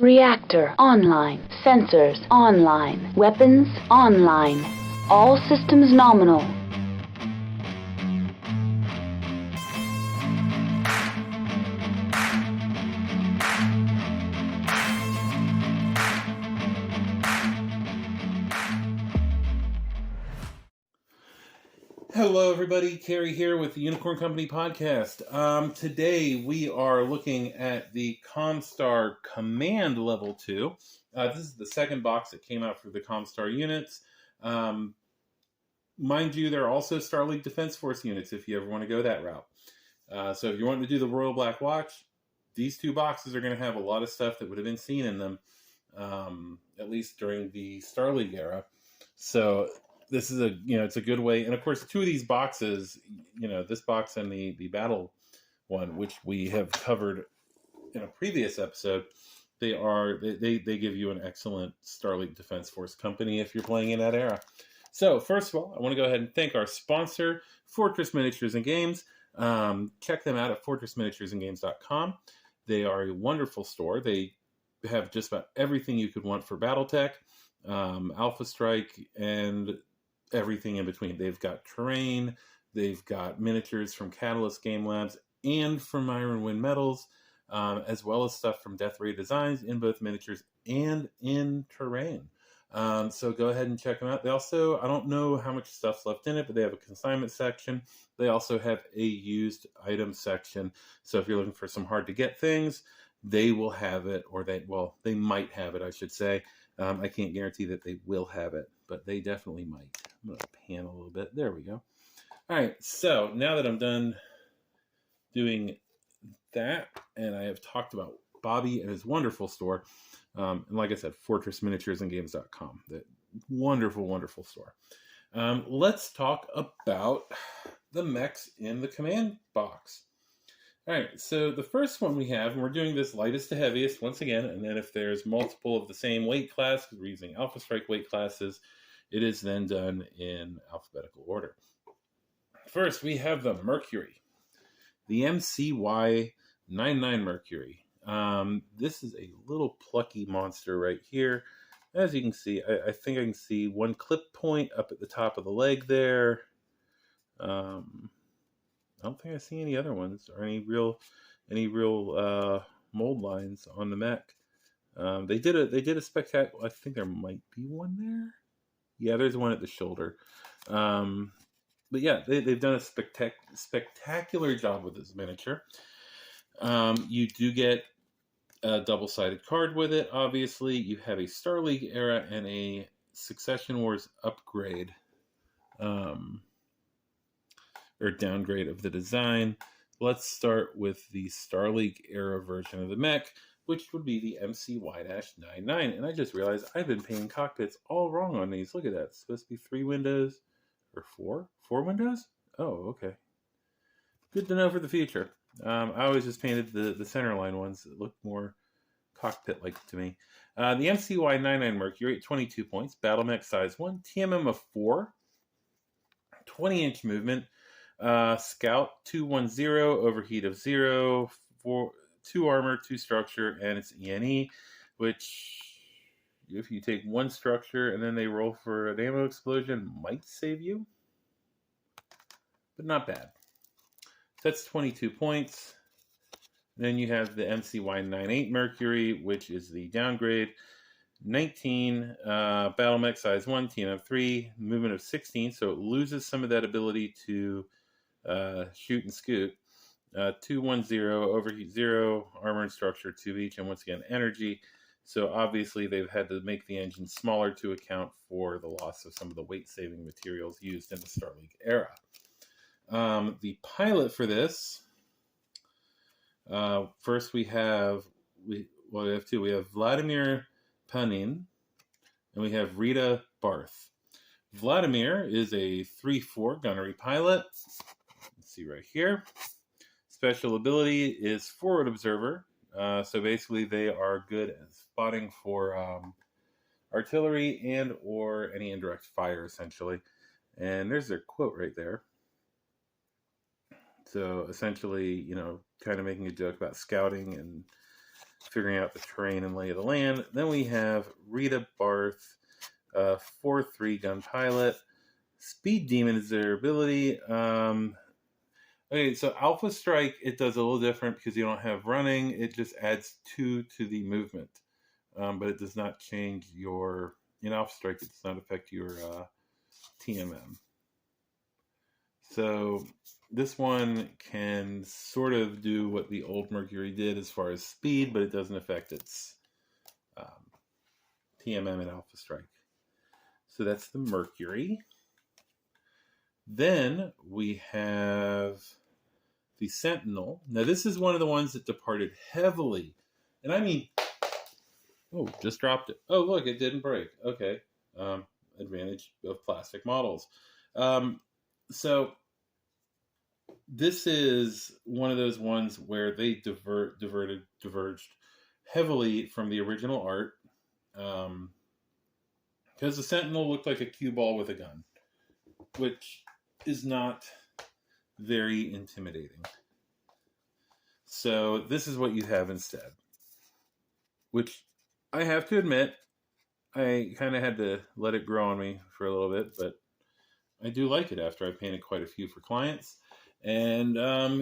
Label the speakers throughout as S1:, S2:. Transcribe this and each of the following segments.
S1: Reactor online. Sensors online. Weapons online. All systems nominal.
S2: Hello everybody, Carrie here with the Unicorn Company podcast. Today we are looking at the Comstar Command Level 2. This is the second box that came out for the Comstar units. Mind you, there are also Starleague Defense Force units if you ever want to go that route. So if you want to do the Royal Black Watch, these two boxes are going to have a lot of stuff that would have been seen in them, at least during the Starleague era. So this is it's a good way. And of course, two of these boxes, this box and the battle one, which we have covered in a previous episode, they give you an excellent Starleague Defense Force company if you're playing in that era. So first of all, I want to go ahead and thank our sponsor, Fortress Miniatures and Games. Check them out at fortressminiaturesandgames.com. They are a wonderful store. They have just about everything you could want for BattleTech, Alpha Strike, and everything in between. They've got terrain, they've got miniatures from Catalyst Game Labs and from Iron Wind Metals, as well as stuff from Death Ray Designs in both miniatures and in terrain. So go ahead and check them out. They also, I don't know how much stuff's left in it, but they have a consignment section. They also have a used item section. So if you're looking for some hard to get things, they will have it, or they might have it, I should say. I can't guarantee that they will have it, but they definitely might. I'm going to pan a little bit. There we go. All right, so now that I'm done doing that, and I have talked about Bobby and his wonderful store, and like I said, fortressminiaturesandgames.com, that wonderful, wonderful store. Let's talk about the mechs in the command box. All right, so the first one we have, and we're doing this lightest to heaviest once again, and then if there's multiple of the same weight class, because we're using Alpha Strike weight classes, it is then done in alphabetical order. First, we have the Mercury, the MCY-99 Mercury. This is a little plucky monster right here. As you can see, I think I can see one clip point up at the top of the leg there. I don't think I see any other ones or any real mold lines on the mech. They did a spectacular. I think there might be one there. Yeah, there's one at the shoulder. But yeah, they've done a spectacular job with this miniature. You do get a double-sided card with it. Obviously, you have a Starleague era and a Succession Wars upgrade. Or downgrade of the design. Let's start with the Starleague era version of the mech, which would be the MCY-99. And I just realized I've been painting cockpits all wrong on these. Look at that. It's supposed to be 3 windows or 4? 4 windows? Oh, okay. Good to know for the future. I always just painted the center line ones that look more cockpit-like to me. The MCY-99 Mercury at 22 points, Battle Mech size 1, TMM of 4, 20-inch movement, Scout 210, overheat of 0, 2 armor, 2 structure, and it's ENE, which if you take 1 structure and then they roll for an ammo explosion, might save you, but not bad. So that's 22 points. Then you have the MCY-98 Mercury, which is the downgrade. 19, Battle Mech size 1, TMM 3, movement of 16, so it loses some of that ability to shoot and scoot. 210, overheat 0, armor and structure 2 each, and once again energy. So obviously they've had to make the engine smaller to account for the loss of some of the weight-saving materials used in the Starleague era. The pilot for this, first we have two. We have Vladimir Panin, and we have Rita Barth. Vladimir is a 3-4 gunnery pilot. Let's see right here. Special ability is forward observer. So basically they are good at spotting for artillery and or any indirect fire, essentially. And there's their quote right there. So essentially, kind of making a joke about scouting and figuring out the terrain and lay of the land. Then we have Rita Barth, 4-3 gun pilot. Speed Demon is their ability. Okay, so Alpha Strike, it does a little different because you don't have running. It just adds 2 to the movement. But it does not change your... In Alpha Strike, it does not affect your TMM. So this one can sort of do what the old Mercury did as far as speed, but it doesn't affect its TMM and Alpha Strike. So that's the Mercury. Then we have the Sentinel. Now this is one of the ones that departed heavily. And I mean, oh, just dropped it. Oh, look, it didn't break. Okay. Advantage of plastic models. So this is one of those ones where they diverged heavily from the original art. Because the Sentinel looked like a cue ball with a gun, which is not very intimidating. So this is what you have instead, which I have to admit, I kind of had to let it grow on me for a little bit, but I do like it after I painted quite a few for clients. And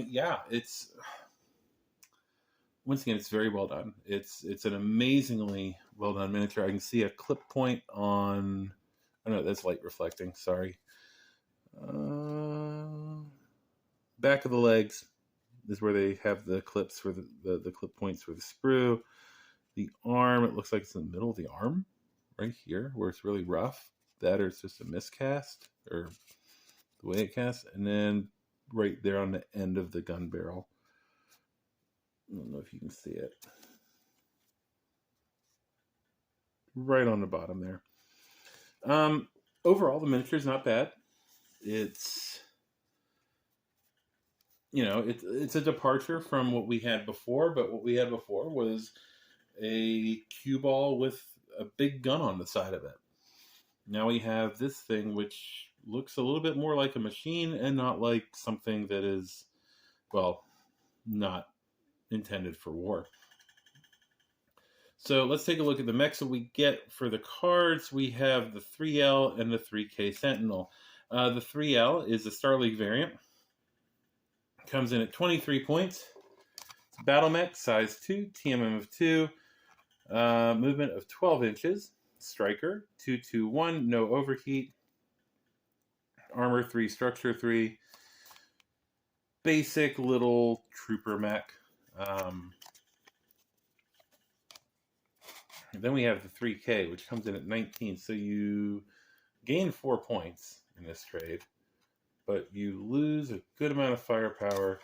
S2: yeah, it's, once again, it's very well done. It's an amazingly well done miniature. I can see a clip point on, oh no, that's light reflecting, sorry. Back of the legs is where they have the clips for the clip points for the sprue. The arm, it looks like it's in the middle of the arm, right here, where it's really rough. That or it's just a miscast, or the way it casts. And then right there on the end of the gun barrel. I don't know if you can see it. Right on the bottom there. Overall, the miniature is not bad. It's, you know, it's a departure from what we had before, but what we had before was a cue ball with a big gun on the side of it. Now we have this thing which looks a little bit more like a machine and not like something that is, well, not intended for war. So let's take a look at the mechs that we get for the cards. We have the 3L and the 3K Sentinel. The 3L is a Star League variant. Comes in at 23 points. It's Battle Mech, size 2, TMM of 2, movement of 12 inches. Striker, 221, no overheat. Armor 3, structure 3. Basic little trooper mech. Then we have the 3K, which comes in at 19. So you gain 4 points in this trade, but you lose a good amount of firepower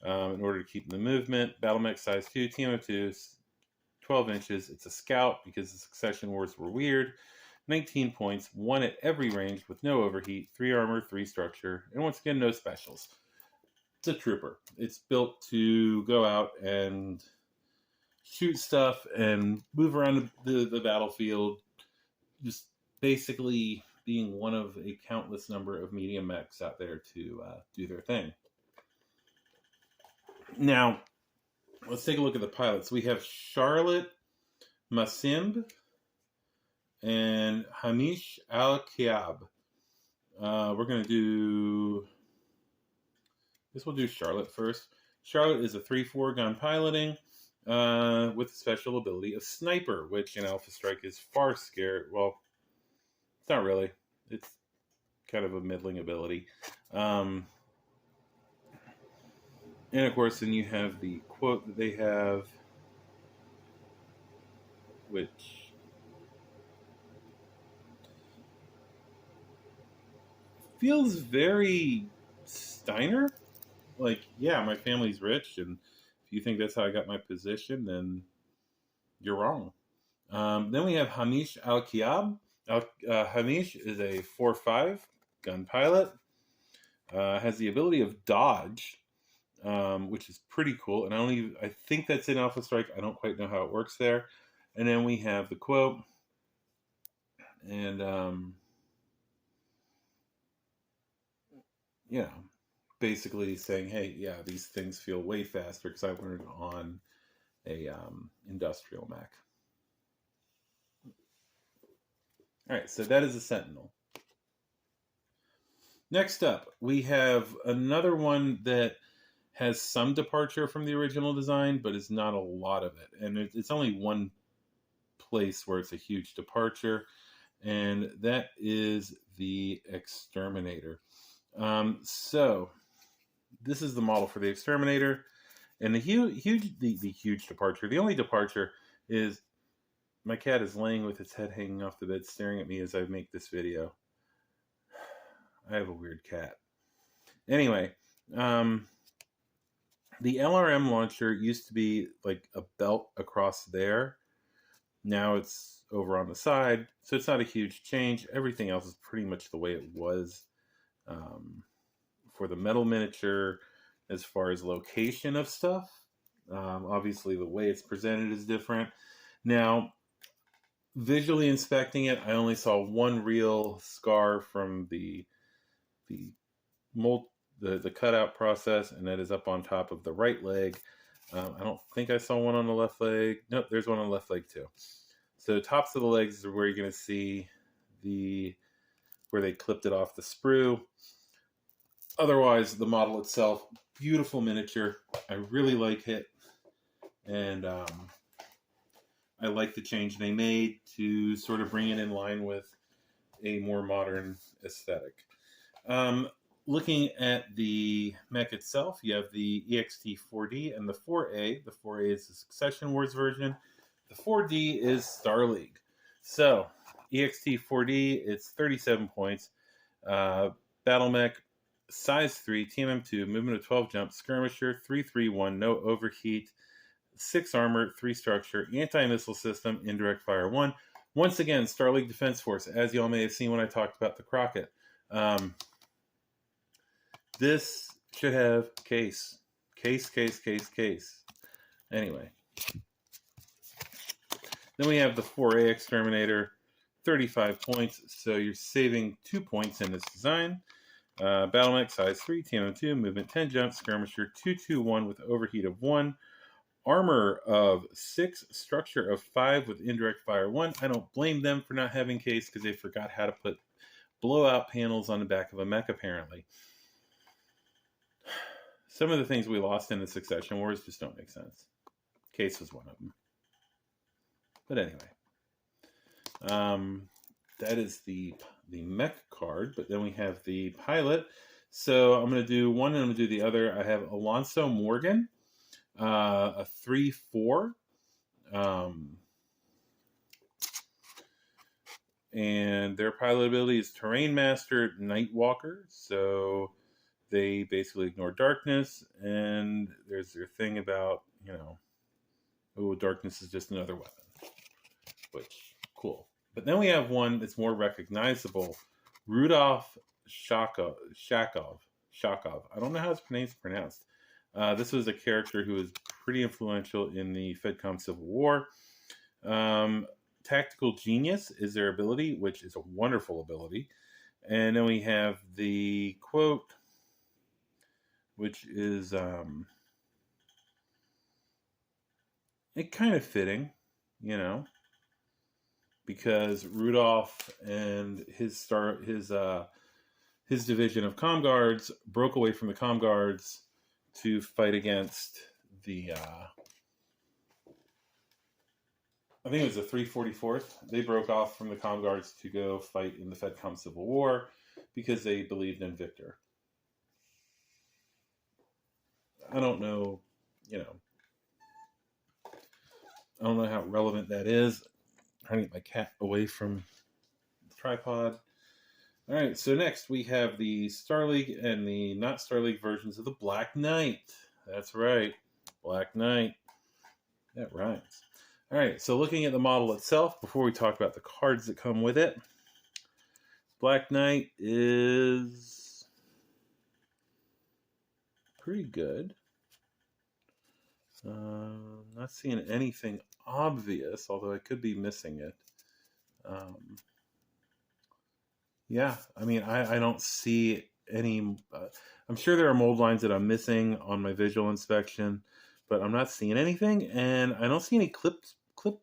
S2: in order to keep the movement. Battle Mech size 2, TM of 2, 12 inches. It's a scout because the succession wars were weird. 19 points, 1 at every range with no overheat, 3 armor, 3 structure, and once again, no specials. It's a trooper. It's built to go out and shoot stuff and move around the battlefield, just basically being one of a countless number of medium mechs out there to do their thing. Now, let's take a look at the pilots. We have Charlotte Masimb and Hamish Al-Kiab. We're going to do... I guess we'll do Charlotte first. Charlotte is a 3-4 gun piloting with the special ability of Sniper, which in Alpha Strike is far scary. Well, it's not really. It's kind of a middling ability. And of course, then you have the quote that they have, which feels very Steiner. Like, yeah, my family's rich, and if you think that's how I got my position, then you're wrong. Then we have Hamish Al-Kiab. Hamish is a 4-5 gun pilot. Has the ability of dodge, which is pretty cool. And I think that's in Alpha Strike. I don't quite know how it works there. And then we have the quote. And, basically saying, hey, yeah, these things feel way faster because I learned on industrial mech. All right, so that is a Sentinel. Next up, we have another one that has some departure from the original design, but is not a lot of it. And it's only one place where it's a huge departure, and that is the Exterminator. So this is the model for the Exterminator, and the huge departure. The only departure is my cat is laying with its head hanging off the bed, staring at me as I make this video. I have a weird cat. Anyway, the LRM launcher used to be like a belt across there. Now it's over on the side, so it's not a huge change. Everything else is pretty much the way it was for the metal miniature as far as location of stuff. Obviously, the way it's presented is different. Now, visually inspecting it, I only saw one real scar from the cutout process, and that is up on top of the right leg. I don't think I saw one on the left leg. Nope, there's one on the left leg too. So tops of the legs is where you're going to see where they clipped it off the sprue. Otherwise, the model itself, beautiful miniature. I really like it, and I like the change they made to sort of bring it in line with a more modern aesthetic. Looking at the mech itself, you have the EXT-4D and the 4A. The 4A is the Succession Wars version. The 4D is Star League. So, EXT-4D, it's 37 points. Battle mech, size 3, TMM2, movement of 12 jump, skirmisher, 331, no overheat, 6 armor, 3 structure, anti-missile system, indirect fire 1. Once again, Star League Defense Force, as y'all may have seen when I talked about the Crockett. This should have case. Anyway. Then we have the 4A Exterminator, 35 points, so you're saving 2 points in this design. Battle mech, size 3, TMO2, movement 10 jump, skirmisher 221 with overheat of 1, armor of 6, structure of 5 with indirect fire 1. I don't blame them for not having case because they forgot how to put blowout panels on the back of a mech, apparently. Some of the things we lost in the Succession Wars just don't make sense. Case was one of them. But anyway, that is the mech card. But then we have the pilot. So I'm going to do one and I'm going to do the other. I have Alonso Morgan, a 3/4. And their pilot ability is Terrain Master, Nightwalker. So they basically ignore darkness. And there's their thing about, darkness is just another weapon. Which, cool. But then we have one that's more recognizable. Rudolph Shakov. I don't know how it's pronounced. This was a character who was pretty influential in the FedCom Civil War. Tactical Genius is their ability, which is a wonderful ability. And then we have the quote, which is it kind of fitting, because Rudolph and his division of Comm Guards broke away from the Comm Guards to fight against the I think it was the 344th. They broke off from the Comm Guards to go fight in the FedCom Civil War because they believed in Victor. I don't know, I don't know how relevant that is. I'm trying to get my cat away from the tripod. All right, so next we have the Star League and the not Star League versions of the Black Knight. That's right, Black Knight. That rhymes. All right, so looking at the model itself, before we talk about the cards that come with it, Black Knight is pretty good. Not seeing anything obvious, although I could be missing it. Yeah, I mean, I don't see any... I'm sure there are mold lines that I'm missing on my visual inspection, but I'm not seeing anything, and I don't see any clip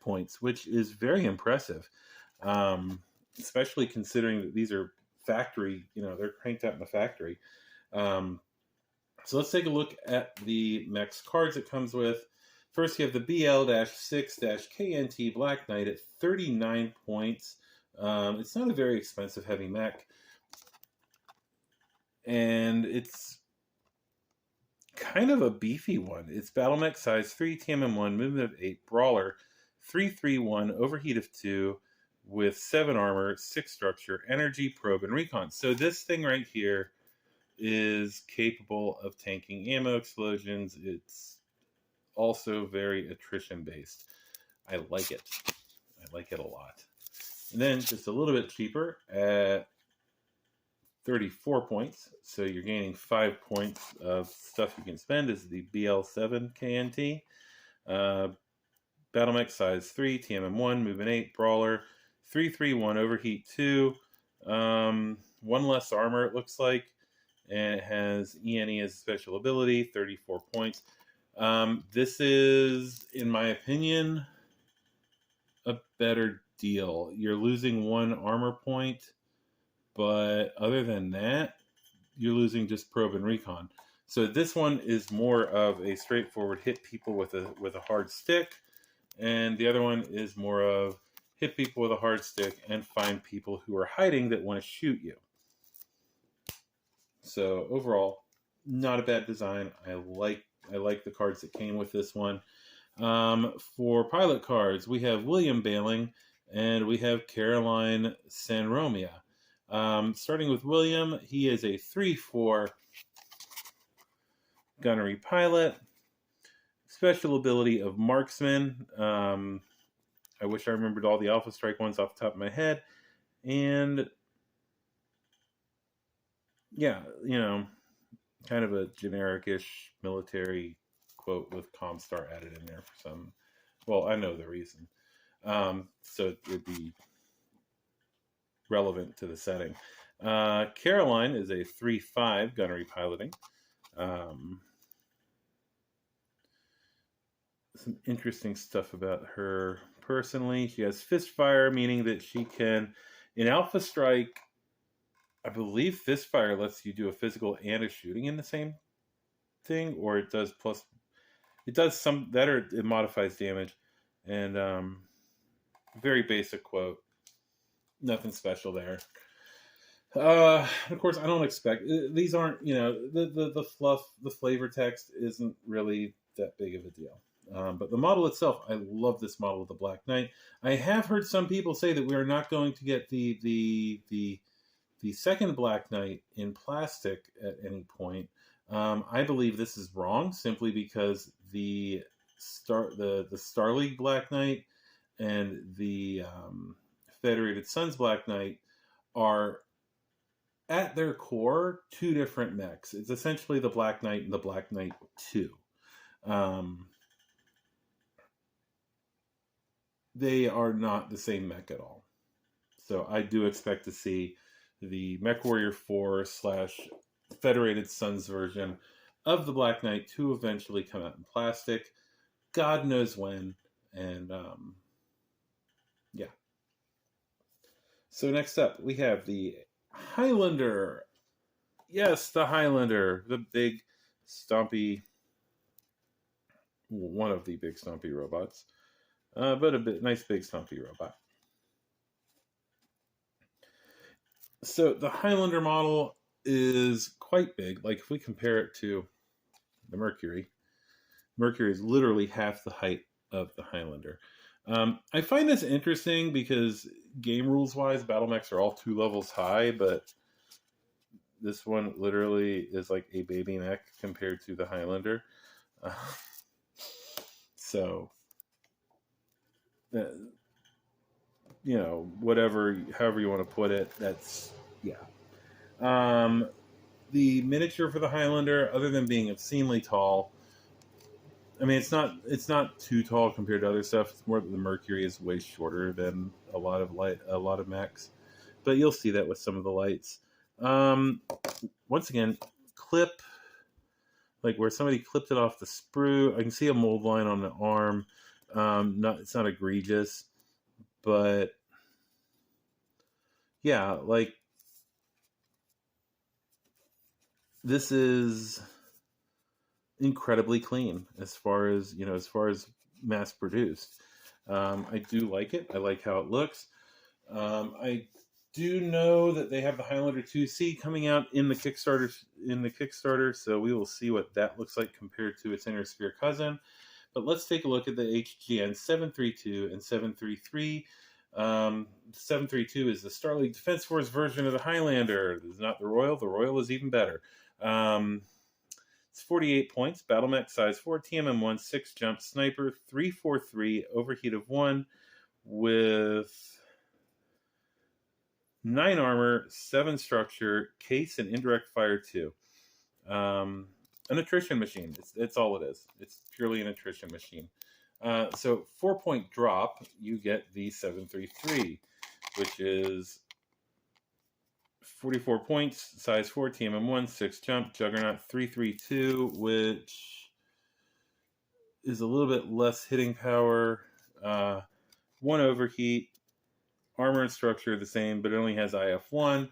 S2: points, which is very impressive, especially considering that these are factory, they're cranked out in the factory. So let's take a look at the mech's cards it comes with. First, you have the BL-6-KNT Black Knight at 39 points. It's not a very expensive heavy mech, and it's kind of a beefy one. It's battle mech size 3, TMM1, movement of 8, brawler, 331, overheat of 2, with 7 armor, 6 structure, energy, probe, and recon. So this thing right here is capable of tanking ammo explosions. It's also very attrition based. I like it. I like it a lot. And then just a little bit cheaper at 34 points. So you're gaining 5 points of stuff you can spend is the BL7 KNT. Battle mech size 3, TMM1, movement 8, brawler, 331, overheat 2, 1 less armor it looks like, and it has ENE as a special ability, 34 points. This is, in my opinion, a better deal. You're losing 1 armor point, but other than that, you're losing just probe and recon. So this one is more of a straightforward hit people with a hard stick, and the other one is more of hit people with a hard stick and find people who are hiding that want to shoot you. So overall, not a bad design. I like the cards that came with this one. For pilot cards, we have William Bailing and we have Caroline Sanromia. Starting with William, he is a 3/4 gunnery pilot. Special ability of marksman. I wish I remembered all the Alpha Strike ones off the top of my head. And yeah, kind of a generic-ish military quote with Comstar added in there for some. Well, I know the reason. So it would be relevant to the setting. Caroline is a 3/5 gunnery piloting. Some interesting stuff about her personally. She has fist fire, meaning that she can, in Alpha Strike, I believe fist fire lets you do a physical and a shooting in the same thing, or it does some that, or it modifies damage. And very basic quote, nothing special there. Of course, I don't expect these aren't, the fluff, the flavor text isn't really that big of a deal. But the model itself, I love this model of the Black Knight. I have heard some people say that we are not going to get the second Black Knight in plastic at any point. I believe this is wrong, simply because the Star League Black Knight and the Federated Suns Black Knight are, at their core, 2 different mechs. It's essentially the Black Knight and the Black Knight 2. They are not the same mech at all. So I do expect to see the MechWarrior 4 / Federated Suns version of the Black Knight to eventually come out in plastic. God knows when. And yeah. So next up, we have the Highlander. Yes, the Highlander. The big, stompy, one of the big stompy robots. But a nice big stompy robot. So the Highlander model is quite big. Like if we compare it to the Mercury is literally half the height of the Highlander. I find this interesting because game rules wise, battle mechs are all 2 levels high, but this one literally is like a baby mech compared to the Highlander. So, however you want to put it, that's, yeah. The miniature for the Highlander, other than being obscenely tall, I mean, it's not too tall compared to other stuff. It's more that the Mercury is way shorter than a lot of mechs, but you'll see that with some of the lights. Once again, clip like where somebody clipped it off the sprue. I can see a mold line on the arm. It's not egregious, but yeah, like this is incredibly clean as far as mass produced. I do like it. I like how it looks. I do know that they have the Highlander 2C coming out in the Kickstarter, so we will see what that looks like compared to its inner sphere cousin. But let's take a look at the HGN 732 and 733. 732 is the Starleague Defense Force version of the Highlander. This is not the Royal. The Royal is even better. It's 48 points, battle mech size 4, TMM1, 6 jump, sniper, 343, overheat of 1, with 9 armor, 7 structure, case, and indirect fire 2. An attrition machine. It's all it is. It's purely an attrition machine. So 4-point drop, you get the 733, which is 44 points, size 4, TMM1, 6 jump, Juggernaut 332, which is a little bit less hitting power, 1 overheat, armor and structure the same, but it only has IF1.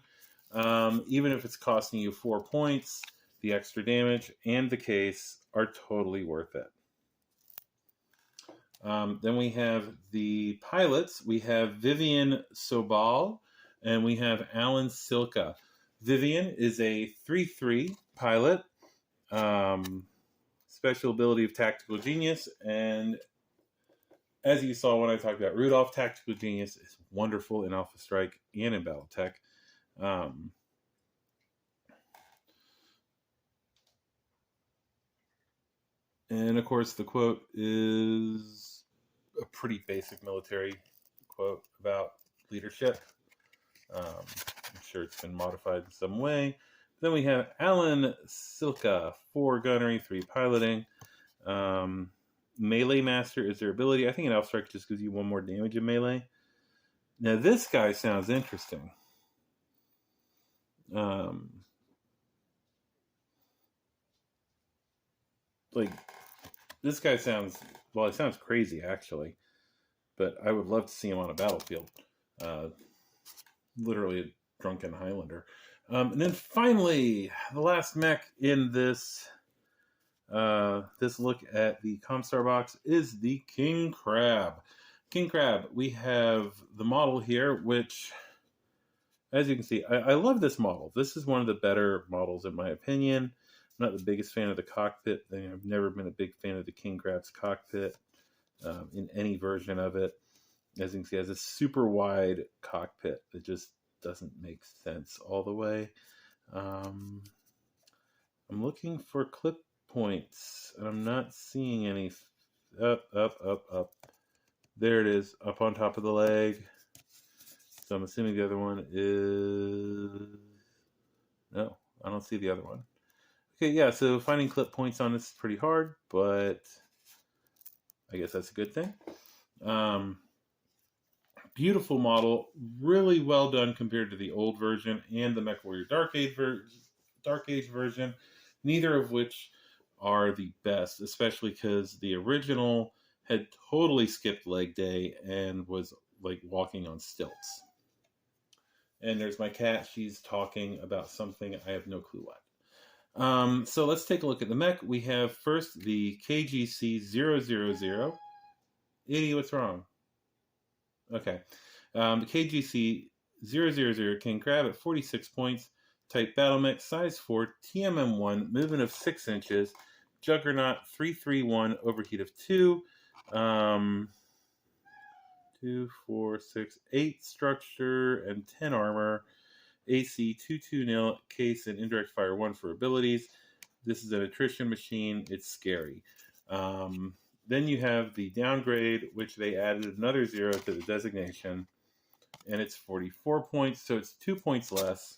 S2: Even if it's costing you 4 points, the extra damage and the case are totally worth it. Then we have the pilots. We have Vivian Sobal and we have Alan Silka. Vivian is a 3-3 pilot, special ability of Tactical Genius, and as you saw when I talked about Rudolph, Tactical Genius is wonderful in Alpha Strike and in BattleTech. And of course, the quote is a pretty basic military quote about leadership. I'm sure it's been modified in some way. Then we have Alan Silka, 4 gunnery, 3 piloting. Melee Master is their ability. I think an Alpha Strike just gives you 1 more damage in melee. Now this guy sounds interesting. This guy sounds, well, it sounds crazy actually, but I would love to see him on a battlefield. Literally a drunken Highlander. And then finally, the last mech in this look at the Comstar box is the King Crab. King Crab, we have the model here, which, as you can see, I love this model. This is one of the better models in my opinion. I'm not the biggest fan of the cockpit. I've never been a big fan of the King Crab's cockpit in any version of it. As you can see, it has a super wide cockpit that just doesn't make sense all the way. I'm looking for clip points, and I'm not seeing any. Up. There it is, up on top of the leg. So I'm assuming the other one is... No, I don't see the other one. Okay, yeah, so finding clip points on this is pretty hard, but I guess that's a good thing. Beautiful model, really well done compared to the old version and the MechWarrior Dark Age version, neither of which are the best, especially because the original had totally skipped leg day and was like walking on stilts. And there's my cat. She's talking about something. I have no clue what. So let's take a look at the mech. We have first the KGC 000. Edie, what's wrong? Okay. The KGC 000 King Crab at 46 points. Type battle mech, size 4, TMM1, movement of 6 inches. Juggernaut 331, overheat of 2. 2, 4, 6, 8 structure and 10 armor. AC 220, case and indirect fire 1 for abilities. This is an attrition machine. It's scary. Then you have the downgrade, which they added another 0 to the designation, and it's 44 points, so it's 2 points less.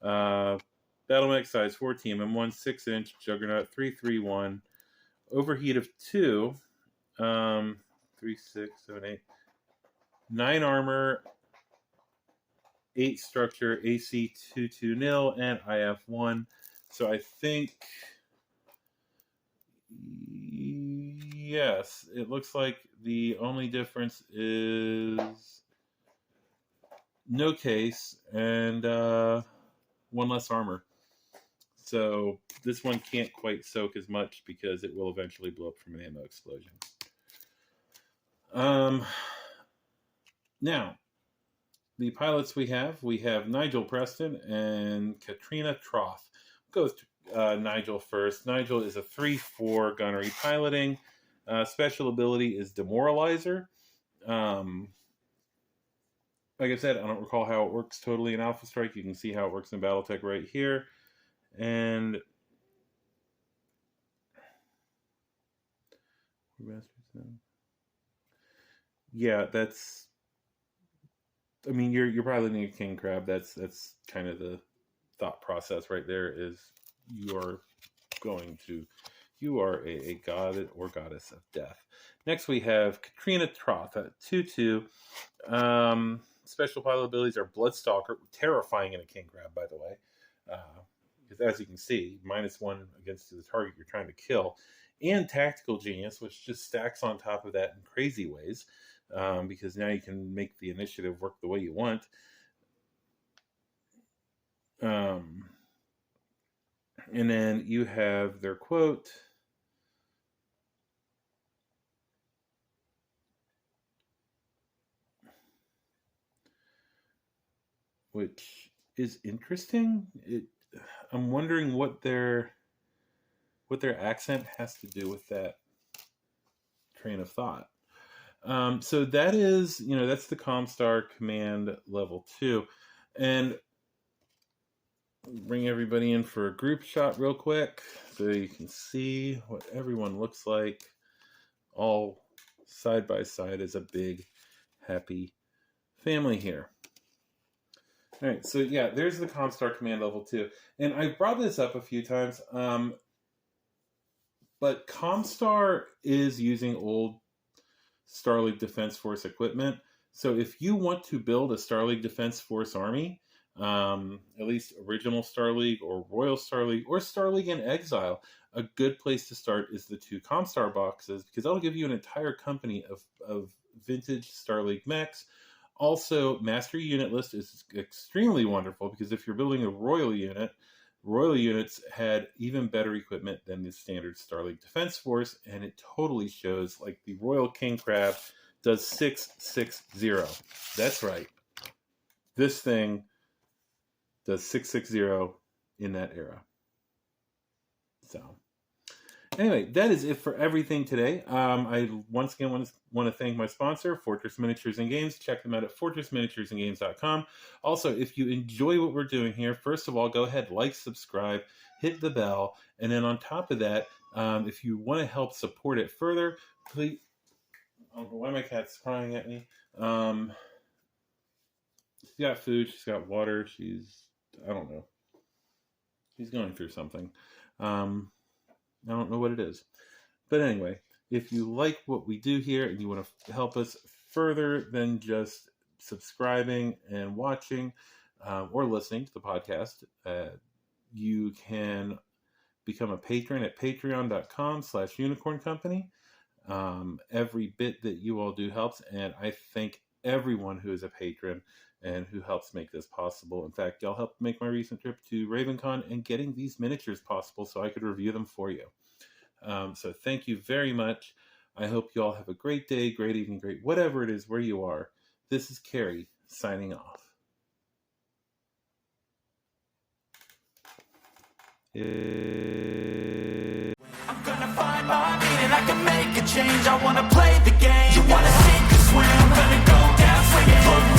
S2: Battle mech size 4, TMM1, 6 inch, Juggernaut 331, overheat of 2, 3, 6, 7, 8, 9 armor, 8 structure, AC 220, and IF1. So I think Yes, it looks like the only difference is no case and one less armor. So this one can't quite soak as much because it will eventually blow up from an ammo explosion. Now, the pilots we have Nigel Preston and Katrina Troth. We'll go with Nigel first. Nigel is a 3-4 gunnery piloting. Special ability is Demoralizer. Like I said, I don't recall how it works totally in Alpha Strike. You can see how it works in BattleTech right here. And yeah, that's. I mean, you're piloting a king crab. That's kind of the thought process right there. Is you are a god or goddess of death. Next we have Katrina Troth at 2-2. Special pilot abilities are Bloodstalker, terrifying in a king crab, by the way. Because as you can see, -1 against the target you're trying to kill. And Tactical Genius, which just stacks on top of that in crazy ways. Because now you can make the initiative work the way you want. And then you have their quote. Which is interesting. I'm wondering what their accent has to do with that train of thought. So that is, that's the Comstar Command Level 2. And bring everybody in for a group shot real quick so you can see what everyone looks like all side by side as a big, happy family here. All right, so yeah, there's the Comstar Command Level 2. And I brought this up a few times, but Comstar is using old Star League Defense Force equipment. So if you want to build a Star League Defense Force army, at least original Star League or Royal Star League or Star League in Exile, a good place to start is the 2 Comstar boxes, because that'll give you an entire company of vintage Star League mechs. Also, Master Unit List is extremely wonderful, because if you're building a Royal unit, Royal units had even better equipment than the standard Star League Defense Force, and it totally shows. Like the Royal King Crab does 660. That's right. This thing does 660 in that era. So, anyway, that is it for everything today. I once again want to thank my sponsor, Fortress Miniatures and Games. Check them out at fortressminiaturesandgames.com. Also, if you enjoy what we're doing here, first of all, go ahead, like, subscribe, hit the bell, and then on top of that, if you want to help support it further, please. I don't know why my cat's crying at me. She's got food, she's got water, I don't know. She's going through something. I don't know what it is. But anyway, if you like what we do here and you want to help us further than just subscribing and watching or listening to the podcast, you can become a patron at patreon.com/unicorncompany. Every bit that you all do helps, and I thank everyone who is a patron and who helps make this possible. In fact, y'all helped make my recent trip to RavenCon and getting these miniatures possible so I could review them for you. So thank you very much. I hope you all have a great day, great evening, great whatever it is where you are. This is Carrie signing off.
S3: I'm gonna find my meaning, I can make a change. I wanna play the game. You wanna sink or swim? I'm gonna go down swinging.